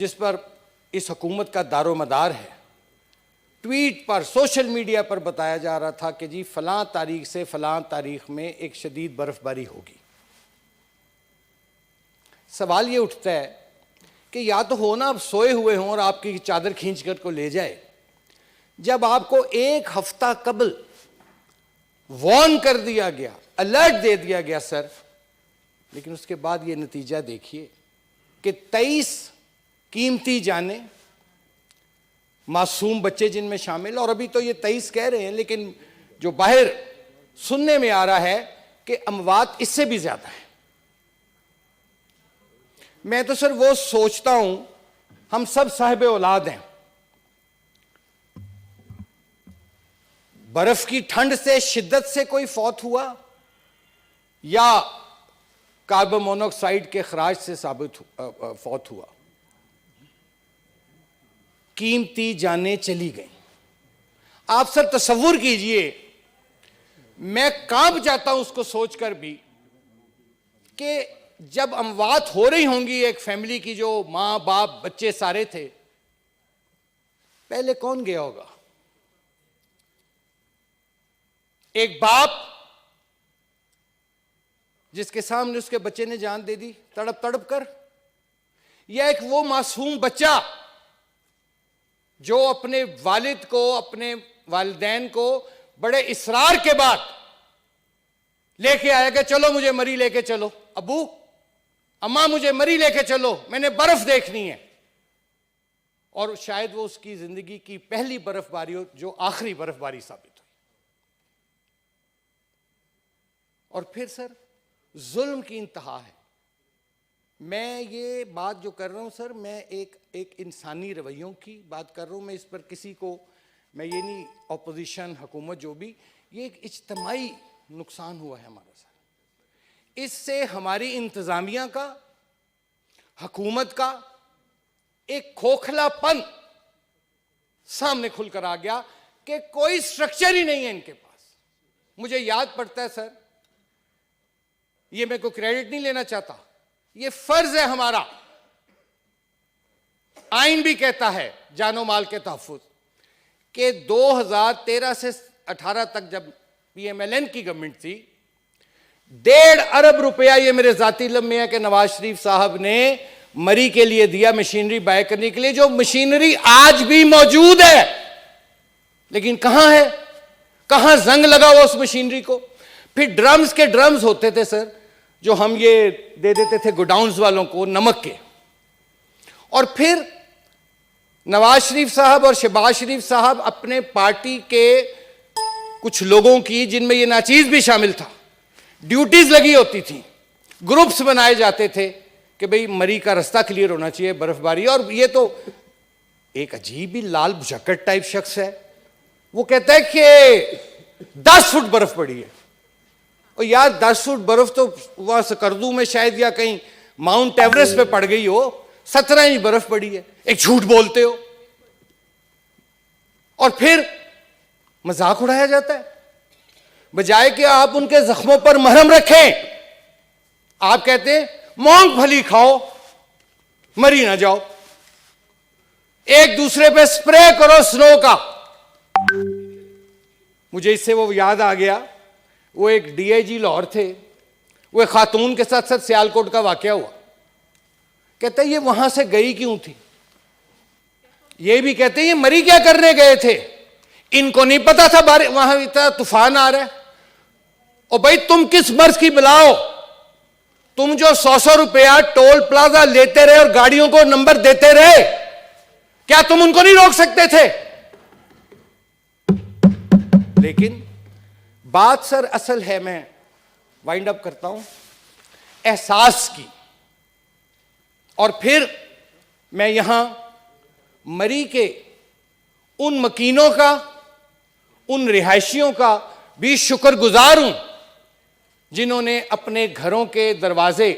जिस पर इस हुकूमत का दारोमदार है, ट्वीट पर सोशल मीडिया पर बताया जा रहा था कि जी फलां तारीख से फलां तारीख में एक शदीद बर्फबारी होगी। सवाल ये उठता है कि या तो हो ना आप सोए हुए हों और आपकी चादर खींच कर को ले जाए, जब आपको एक हफ्ता कबल वार्न कर दिया गया, अलर्ट दे दिया गया सर, लेकिन उसके बाद ये नतीजा देखिए कि 23 कीमती जाने, मासूम बच्चे जिनमें शामिल, और अभी तो ये 23 कह रहे हैं लेकिन जो बाहर सुनने में आ रहा है कि अमवात इससे भी ज्यादा है। मैं तो सर वो सोचता हूं, हम सब साहिब औलाद हैं, बर्फ की ठंड से, शिद्दत से कोई फौत हुआ या कार्बन मोनोऑक्साइड के खराज से फौत हुआ। कीमती जानें चली गई। आप सर तसव्वुर कीजिए, मैं कांप जाता हूं उसको सोचकर भी कि जब अमवात हो रही होंगी एक फैमिली की, जो मां बाप बच्चे सारे थे, पहले कौन गया होगा? एक बाप जिसके सामने उसके बच्चे ने जान दे दी तड़प तड़प कर, या एक वो मासूम बच्चा जो अपने वालिद को, अपने वालिदैन को बड़े इसरार के बाद लेके आया कि चलो मुझे मरी लेके चलो, अबू अम्मा मुझे मरी लेके चलो, मैंने बर्फ देखनी है। और शायद वो उसकी जिंदगी की पहली बर्फबारी हो जो आखिरी बर्फबारी साबित हुई। और फिर सर जुल्म की इंतहा है। मैं ये बात जो कर रहा हूं सर, मैं एक इंसानी रवैयों की बात कर रहा हूं। मैं इस पर किसी को, मैं ये नहीं, ऑपोजिशन हुकूमत जो भी, ये एक इज्तमाई नुकसान हुआ है हमारा सर। इससे हमारी इंतजामिया का, हुकूमत का एक खोखलापन सामने खुलकर आ गया कि कोई स्ट्रक्चर ही नहीं है इनके पास। मुझे याद पड़ता है सर, ये मैं कोई क्रेडिट नहीं लेना चाहता, ये फर्ज है हमारा, आइन भी कहता है जानो माल के तहफ्फुज, कि 2013 से 18 तक जब पीएमएलएन की गवर्नमेंट थी, 1.5 अरब रुपया ये मेरे जाती इल्म में है कि नवाज शरीफ साहब ने मरी के लिए दिया, मशीनरी बाय करने के लिए, जो मशीनरी आज भी मौजूद है। लेकिन कहां है, कहां जंग लगा हुआ उस मशीनरी को। फिर ड्रम्स के ड्रम्स होते थे सर, जो हम ये दे देते थे गोडाउन्स वालों को नमक के। और फिर नवाज शरीफ साहब और शहबाज शरीफ साहब अपने पार्टी के कुछ लोगों की, जिनमें ये नाचीज भी शामिल था, ड्यूटीज लगी होती थी, ग्रुप्स बनाए जाते थे कि भाई मरी का रास्ता क्लियर होना चाहिए, बर्फबारी। और ये तो एक अजीब ही लाल भुजक्कड़ टाइप शख्स है, वो कहता है कि 10 फुट बर्फ पड़ी है। और यार 10 फुट बर्फ तो वहां सकर्दू में शायद या कहीं माउंट एवरेस्ट पे पड़ गई हो, 17 इंच बर्फ पड़ी है, एक झूठ बोलते हो। और फिर मजाक उड़ाया जाता है, बजाय कि आप उनके जख्मों पर मरहम रखें, आप कहते हैं मूंगफली खाओ, मरी ना जाओ, एक दूसरे पे स्प्रे करो स्नो का। मुझे इससे वो याद आ गया, वो एक डीआईजी लाहौर थे, वो एक खातून के साथ साथ सियालकोट का वाकया हुआ। कहते ये वहां से गई क्यों थी, ये भी कहते ये मरी क्या करने गए थे, इनको नहीं पता था वहां इतना तूफान आ रहा है। और भाई तुम किस मर्ज की बुलाओ, तुम जो 100 रुपया टोल प्लाजा लेते रहे और गाड़ियों को नंबर देते रहे, क्या तुम उनको नहीं रोक सकते थे? लेकिन बात सर असल है, मैं वाइंड अप करता हूं, एहसास की। और फिर मैं यहां मरी के उन मकीनों का, उन रिहायशियों का भी शुक्रगुजार हूं जिन्होंने अपने घरों के दरवाजे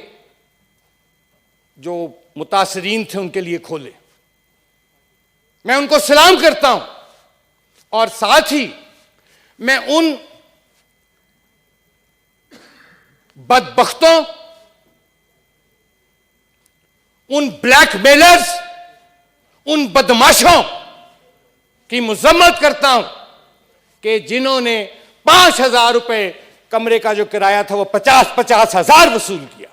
जो मुतासरीन थे उनके लिए खोले। मैं उनको सलाम करता हूं। और साथ ही मैं उन बदबख्तों, उन ब्लैकमेलर्स उन बदमाशों की मजम्मत करता हूं कि जिन्होंने 5,000 रुपए कमरे का जो किराया था वो 50-50 हजार वसूल किया।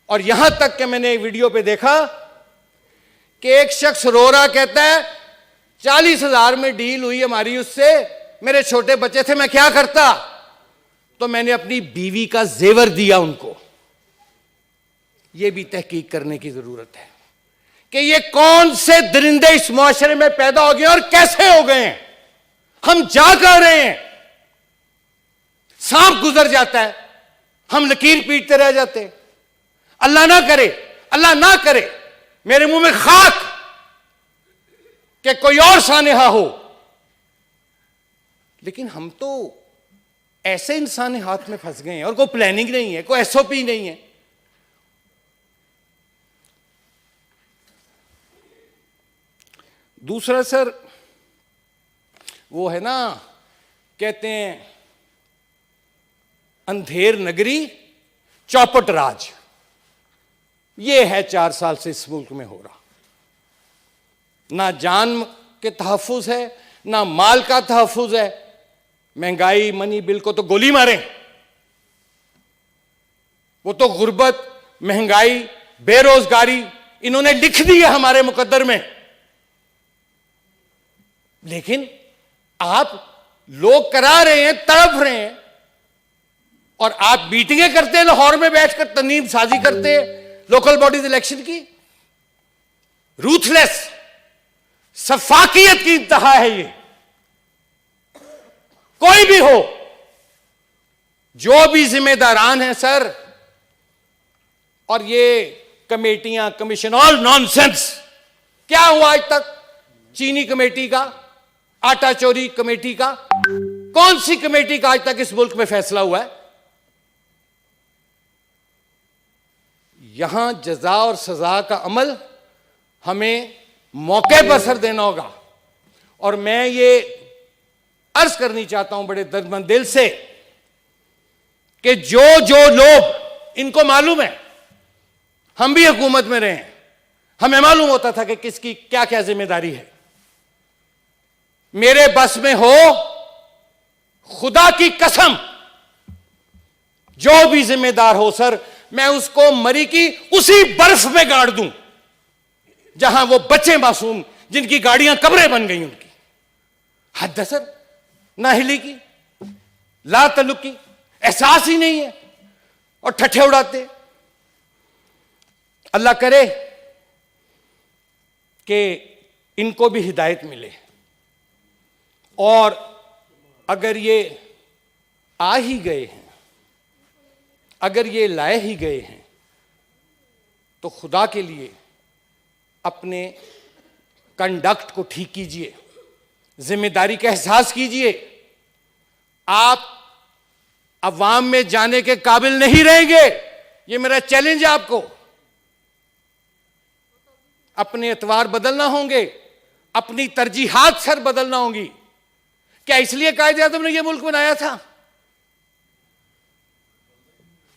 और यहां तक कि मैंने वीडियो पे देखा कि एक शख्स रो रहा, कहता है 40,000 में डील हुई हमारी उससे, मेरे छोटे बच्चे थे, मैं क्या करता? तो मैंने अपनी बीवी का जेवर दिया उनको। यह भी तहकीक करने की जरूरत है कि ये कौन से दरिंदे इस मुआशरे में पैदा हो गए और कैसे हो गए हैं। हम जा कर रहे हैं, सांप गुजर जाता है, हम लकीर पीटते रह जाते हैं। अल्लाह ना करे, अल्लाह ना करे मेरे मुंह में खाक कि कोई और सानेहा हो, लेकिन हम तो ऐसे इंसानी हाथ में फंस गए हैं और कोई प्लानिंग नहीं है, कोई एसओपी नहीं है। दूसरा सर, वो है ना, कहते हैं अंधेर नगरी चौपट राज। ये है 4 साल से इस मुल्क में हो रहा। ना जान के तहफ्फुज है, ना माल का तहफ्फुज है। महंगाई, मनी बिल को तो गोली मारे, वो तो गुर्बत, महंगाई, बेरोजगारी इन्होंने लिख दी है हमारे मुकद्दर में। लेकिन आप लोग करा रहे हैं, तड़प रहे हैं, और आप मीटिंगें करते हैं लाहौर में बैठकर, तनीम साजी करते हैं लोकल बॉडीज इलेक्शन की। रूथलेस, सफाकियत की इंतहा है ये। कोई भी हो, जो भी जिम्मेदारान हैं सर, और ये कमेटियां, कमीशन, ऑल नॉनसेंस। क्या हुआ आज तक? चीनी कमेटी का, आटा चोरी कमेटी का, कौन सी कमेटी का आज तक इस मुल्क में फैसला हुआ है? यहां जजा और सजा का अमल हमें मौके पर असर देना होगा। और मैं ये अर्ज करनी चाहता हूं बड़े दर्दमंद दिल से कि जो जो लोग, इनको मालूम है, हम भी हुकूमत में रहे हैं, हमें मालूम होता था कि किसकी क्या क्या जिम्मेदारी है। मेरे बस में हो, खुदा की कसम, जो भी जिम्मेदार हो सर, मैं उसको मरी की उसी बर्फ में गाड़ दूं जहां वो बच्चे मासूम, जिनकी गाड़ियां कब्रें बन गई, उनकी हद है सर। नाहिली की, ला तल्लुक की एहसास ही नहीं है और ठट्ठे उड़ाते। अल्लाह करे कि इनको भी हिदायत मिले, और अगर ये आ ही गए हैं, अगर ये लाए ही गए हैं, तो खुदा के लिए अपने कंडक्ट को ठीक कीजिए, जिम्मेदारी का एहसास कीजिए। आप अवाम में जाने के काबिल नहीं रहेंगे, ये मेरा चैलेंज है आपको। अपने एतवार बदलना होंगे, अपनी तरजीहात सर बदलना होंगी। क्या इसलिए कायदे आज़म ने यह मुल्क बनाया था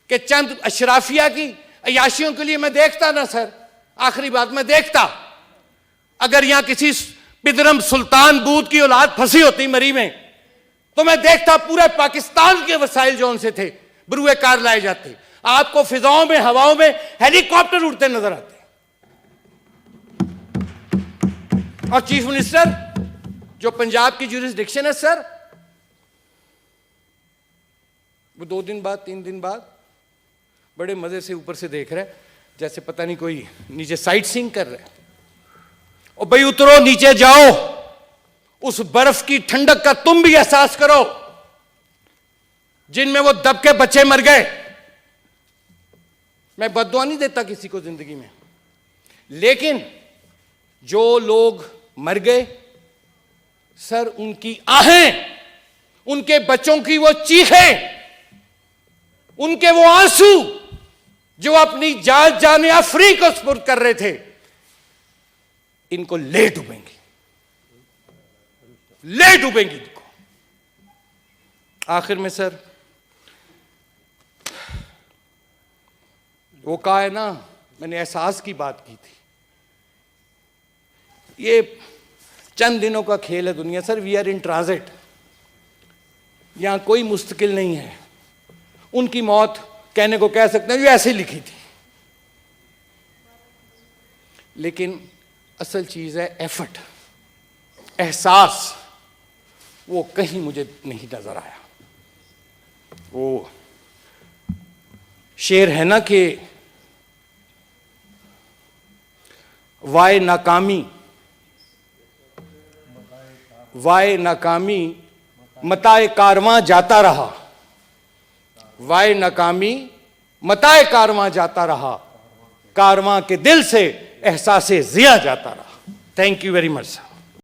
कि चंद अशराफिया की अयाशियों के लिए? मैं देखता ना सर, आखिरी बात मैं देखता, अगर यहां किसी पिदरम सुल्तान बूद की औलाद फंसी होती मरी में, तो मैं देखता पूरे पाकिस्तान के वसाइल जो उनसे थे बरूए कार लाए जाते। आपको फिजाओं में, हवाओं में हेलीकॉप्टर उड़ते नजर आते। और चीफ मिनिस्टर जो पंजाब की ज्यूरिसडिक्शन है सर, वो 2 दिन बाद, 3 दिन बाद बड़े मजे से ऊपर से देख रहे हैं, जैसे पता नहीं कोई नीचे साइट सीइंग कर रहे हैं। और भाई उतरो, नीचे जाओ, उस बर्फ की ठंडक का तुम भी एहसास करो जिनमें वो दब के बच्चे मर गए। मैं बद्दुआ नहीं देता किसी को जिंदगी में, लेकिन जो लोग मर गए सर, उनकी आहें, उनके बच्चों की वो चीखें, उनके वो आंसू जो अपनी जान जाने अफरी को सुपुर्द कर रहे थे, इनको ले डूबेंगे, ले डूबेंगे इनको। आखिर में सर, वो कहा है ना, मैंने एहसास की बात की थी ये चंद दिनों का खेल है दुनिया। Sir, we are in transit, यहां कोई मुस्तकिल नहीं है। उनकी मौत कहने को कह सकते हैं, जो ऐसे लिखी थी, लेकिन असल चीज है एफर्ट, एहसास। वो कहीं मुझे नहीं नजर आया। वो शेर है ना कि वाय नाकामी मताए कारवां जाता रहा, वाय नाकामी मताए कारवां जाता रहा, कारवां के दिल से एहसासे जिया जाता रहा। Thank you very much sir.